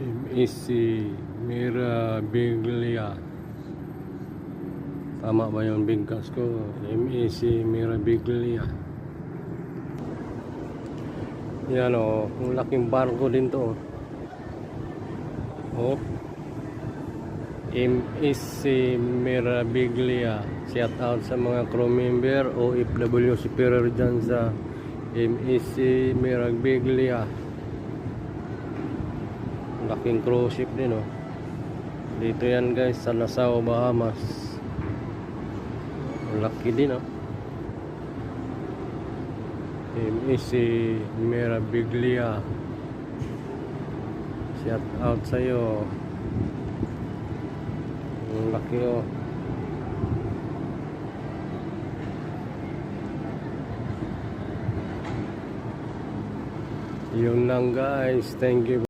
MEC Mirabilia. Tama ba yung bigkas ko? MEC Mirabilia. Yan o, ang laking barko din to. Oh, MEC Mirabilia. Shout out sa mga crew member o OFW superior dyan sa MEC Mirabilia. Laking cruise ship din oh. Dito yan guys sa Nassau, Bahamas. Laki din oh. MEC Mirabilia. Shout out sa iyo. Laki oh. Yun lang guys. Thank you.